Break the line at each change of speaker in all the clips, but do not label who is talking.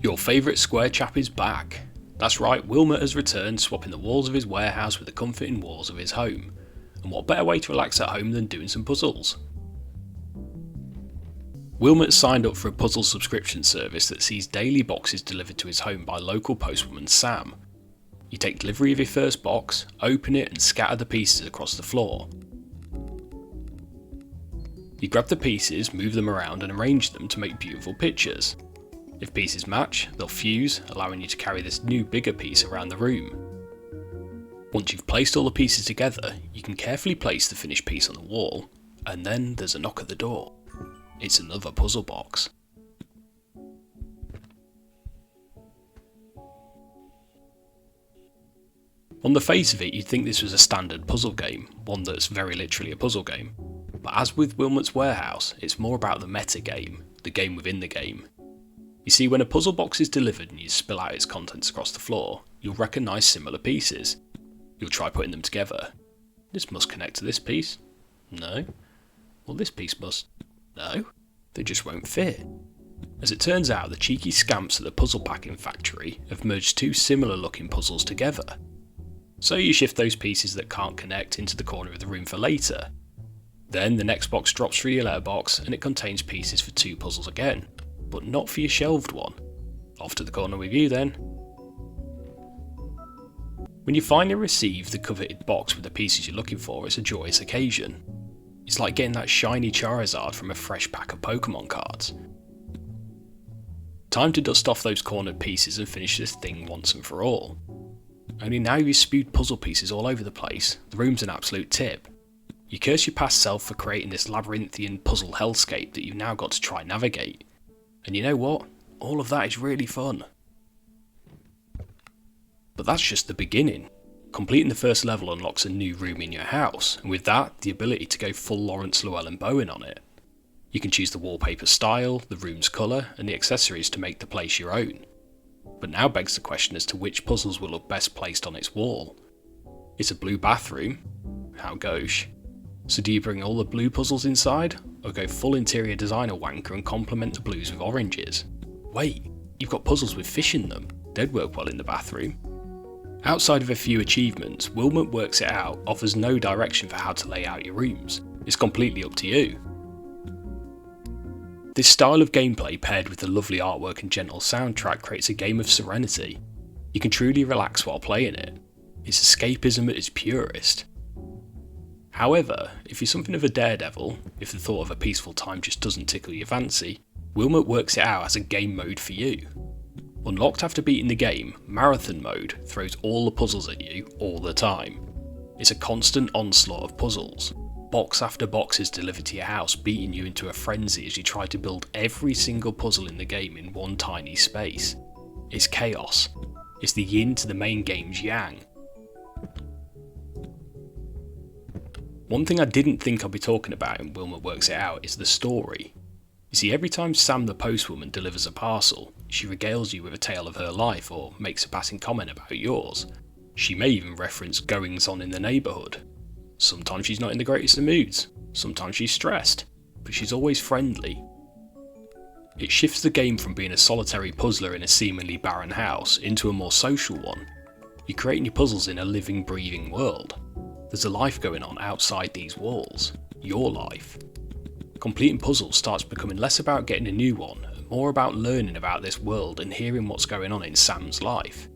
Your favourite square chap is back. That's right, Wilmot has returned, swapping the walls of his warehouse with the comforting walls of his home. And what better way to relax at home than doing some puzzles? Wilmot signed up for a puzzle subscription service that sees daily boxes delivered to his home by local postwoman Sam. You take delivery of your first box, open it and scatter the pieces across the floor. You grab the pieces, move them around and arrange them to make beautiful pictures. If pieces match, they'll fuse, allowing you to carry this new bigger piece around the room. Once you've placed all the pieces together, you can carefully place the finished piece on the wall, and then there's a knock at the door. It's another puzzle box. On the face of it, you'd think this was a standard puzzle game, one that's very literally a puzzle game. But as with Wilmot's Warehouse, it's more about the meta game, the game within the game. You see, when a puzzle box is delivered and you spill out its contents across the floor, you'll recognise similar pieces. You'll try putting them together. This must connect to this piece. No. Well, this piece must. No. They just won't fit. As it turns out, the cheeky scamps at the puzzle packing factory have merged two similar looking puzzles together. So you shift those pieces that can't connect into the corner of the room for later. Then the next box drops through your letterbox and it contains pieces for two puzzles again, but not for your shelved one. Off to the corner with you then. When you finally receive the coveted box with the pieces you're looking for, it's a joyous occasion. It's like getting that shiny Charizard from a fresh pack of Pokemon cards. Time to dust off those cornered pieces and finish this thing once and for all. Only now you've spewed puzzle pieces all over the place, the room's an absolute tip. You curse your past self for creating this labyrinthian puzzle hellscape that you've now got to try and navigate. And you know what? All of that is really fun. But that's just the beginning. Completing the first level unlocks a new room in your house, and with that, the ability to go full Lawrence Llewellyn-Bowen on it. You can choose the wallpaper style, the room's colour, and the accessories to make the place your own. But now begs the question as to which puzzles will look best placed on its wall. It's a blue bathroom. How gauche. So do you bring all the blue puzzles inside, or go full interior designer wanker and complement the blues with oranges? Wait, you've got puzzles with fish in them. They'd work well in the bathroom. Outside of a few achievements, Wilmot Works It Out offers no direction for how to lay out your rooms. It's completely up to you. This style of gameplay paired with the lovely artwork and gentle soundtrack creates a game of serenity. You can truly relax while playing it. It's escapism at its purest. However, if you're something of a daredevil, if the thought of a peaceful time just doesn't tickle your fancy, Wilmot Works It Out as a game mode for you. Unlocked after beating the game, Marathon Mode throws all the puzzles at you all the time. It's a constant onslaught of puzzles. Box after box is delivered to your house, beating you into a frenzy as you try to build every single puzzle in the game in one tiny space. It's chaos. It's the yin to the main game's yang. One thing I didn't think I'd be talking about in Wilmot Works It Out is the story. You see, every time Sam the postwoman delivers a parcel, she regales you with a tale of her life or makes a passing comment about yours. She may even reference goings on in the neighbourhood. Sometimes she's not in the greatest of moods, sometimes she's stressed, but she's always friendly. It shifts the game from being a solitary puzzler in a seemingly barren house into a more social one. You're creating your puzzles in a living, breathing world. There's a life going on outside these walls. Your life. Completing puzzles starts becoming less about getting a new one, and more about learning about this world and hearing what's going on in Sam's life.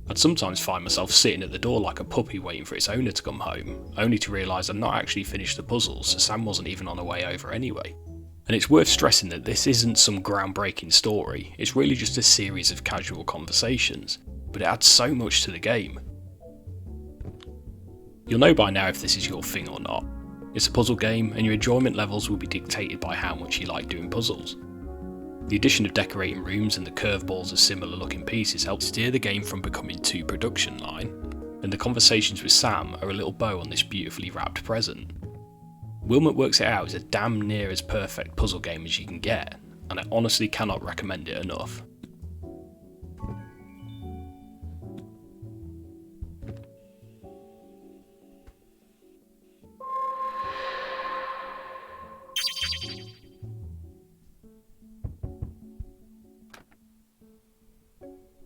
I'd sometimes find myself sitting at the door like a puppy waiting for its owner to come home, only to realise I'd not actually finished the puzzles, so Sam wasn't even on her way over anyway. And it's worth stressing that this isn't some groundbreaking story, it's really just a series of casual conversations, but it adds so much to the game. You'll know by now if this is your thing or not. It's a puzzle game, and your enjoyment levels will be dictated by how much you like doing puzzles. The addition of decorating rooms and the curveballs of similar looking pieces help steer the game from becoming too production line, and the conversations with Sam are a little bow on this beautifully wrapped present. Wilmot Works It Out is a damn near as perfect puzzle game as you can get, and I honestly cannot recommend it enough.